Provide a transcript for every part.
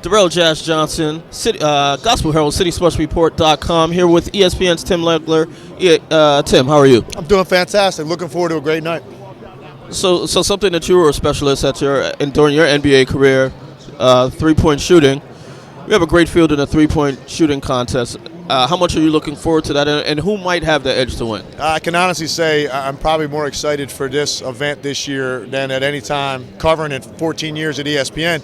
Darrell Jazz Johnson, Gospel Herald, CitySportsReport.com, here with ESPN's Tim Legler. Tim, how are you? I'm doing fantastic. Looking forward to a great night. So something that you were a specialist at during your NBA career, three-point shooting. We have a great field in a three-point shooting contest. How much are you looking forward to that, and who might have the edge to win? I can honestly say I'm probably more excited for this event this year than at any time covering it 14 years at ESPN,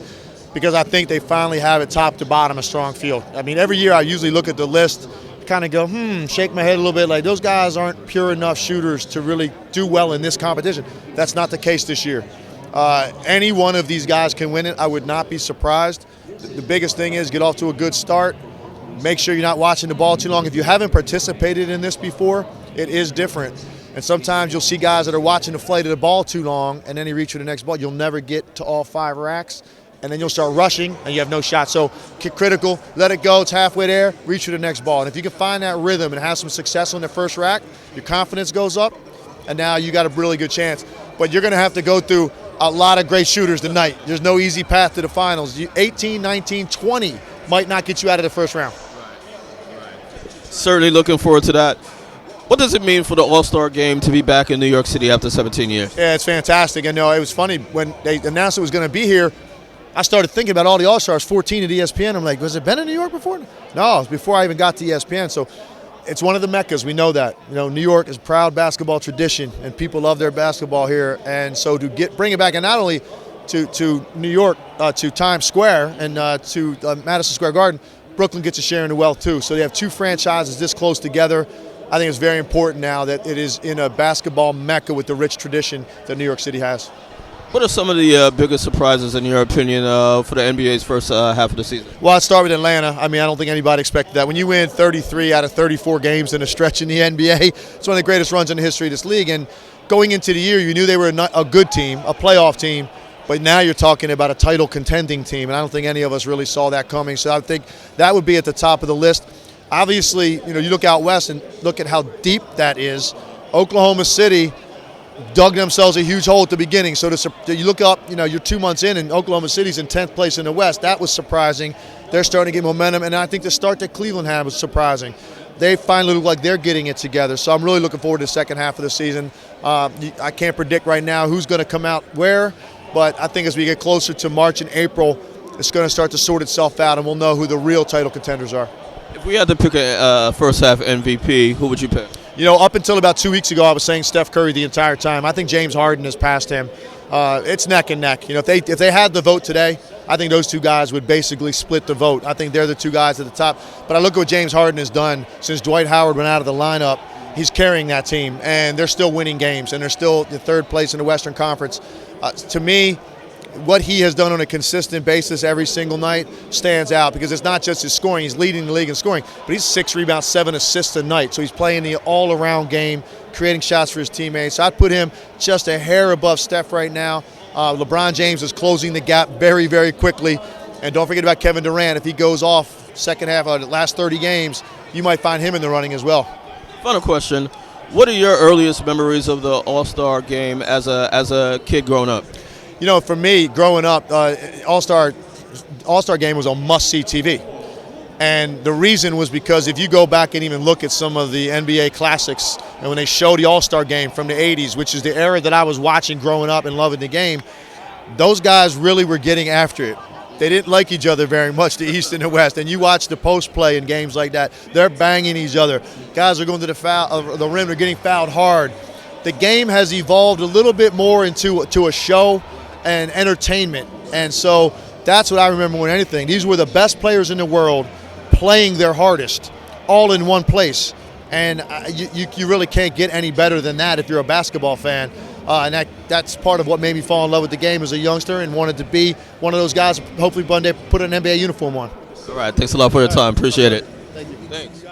because I think they finally have it top to bottom a strong field. I mean, every year I usually look at the list, kind of go, shake my head a little bit, like those guys aren't pure enough shooters to really do well in this competition. That's not the case this year. Any one of these guys can win it. I would not be surprised. The biggest thing is get off to a good start. Make sure you're not watching the ball too long. If you haven't participated in this before, it is different. And sometimes you'll see guys that are watching the flight of the ball too long, and then he reaches for the next ball. You'll never get to all 5 racks, and then you'll start rushing, and you have no shot. So get critical, let it go. It's halfway there, reach for the next ball. And if you can find that rhythm and have some success on the first rack, your confidence goes up, and now you got a really good chance. But you're going to have to go through a lot of great shooters tonight. There's no easy path to the finals. 18, 19, 20 might not get you out of the first round. Certainly looking forward to that. What does it mean for the All-Star Game to be back in New York City after 17 years? Yeah, it's fantastic. I know it was funny when they announced it was going to be here. I started thinking about all the All-Stars, 14 at ESPN. I'm like, was it been in New York before? No, it was before I even got to ESPN. So it's one of the meccas. We know that. You know, New York is proud basketball tradition, and people love their basketball here. And so to bring it back, and not only to New York, to Times Square and to Madison Square Garden, Brooklyn gets a share in the wealth too. So they have 2 franchises this close together. I think it's very important now that it is in a basketball mecca with the rich tradition that New York City has. What are some of the biggest surprises, in your opinion, for the NBA's first half of the season? Well, I'd start with Atlanta. I mean, I don't think anybody expected that. When you win 33 out of 34 games in a stretch in the NBA, it's one of the greatest runs in the history of this league. And going into the year, you knew they were a good team, a playoff team. But now you're talking about a title contending team, and I don't think any of us really saw that coming. So I think that would be at the top of the list. Obviously, you look out west and look at how deep that is. Oklahoma City dug themselves a huge hole at the beginning. So you look up, you're 2 months in, and Oklahoma City's in 10th place in the West. That was surprising. They're starting to get momentum, and I think the start that Cleveland had was surprising. They finally look like they're getting it together. So I'm really looking forward to the second half of the season. I can't predict right now who's going to come out where. But I think as we get closer to March and April, it's going to start to sort itself out, and we'll know who the real title contenders are. If we had to pick a first half MVP, who would you pick? Up until about 2 weeks ago, I was saying Steph Curry the entire time. I think James Harden has passed him. It's neck and neck. If they had the vote today, I think those 2 guys would basically split the vote. I think they're the 2 guys at the top. But I look at what James Harden has done since Dwight Howard went out of the lineup. He's carrying that team, and they're still winning games, and they're still the 3rd place in the Western Conference. To me, what he has done on a consistent basis every single night stands out, because it's not just his scoring. He's leading the league in scoring, but he's 6 rebounds, 7 assists a night. So he's playing the all-around game, creating shots for his teammates. So I'd put him just a hair above Steph right now. LeBron James is closing the gap very, very quickly. And don't forget about Kevin Durant. If he goes off second half of the last 30 games, you might find him in the running as well. Final question. What are your earliest memories of the All-Star Game as a kid growing up? For me, growing up, All-Star Game was on must-see TV. And the reason was because if you go back and even look at some of the NBA classics, and when they show the All-Star Game from the 80s, which is the era that I was watching growing up and loving the game, those guys really were getting after it. They didn't like each other very much, the East and the West. And you watch the post play in games like that, they're banging each other. Guys are going to the rim, they're getting fouled hard. The game has evolved a little bit more into a show and entertainment. And so that's what I remember more than anything. These were the best players in the world playing their hardest, all in one place. And you really can't get any better than that if you're a basketball fan. And that's part of what made me fall in love with the game as a youngster and wanted to be one of those guys, hopefully one day put an NBA uniform on. All right, thanks a lot for your time. Appreciate it. Thank you. Thanks.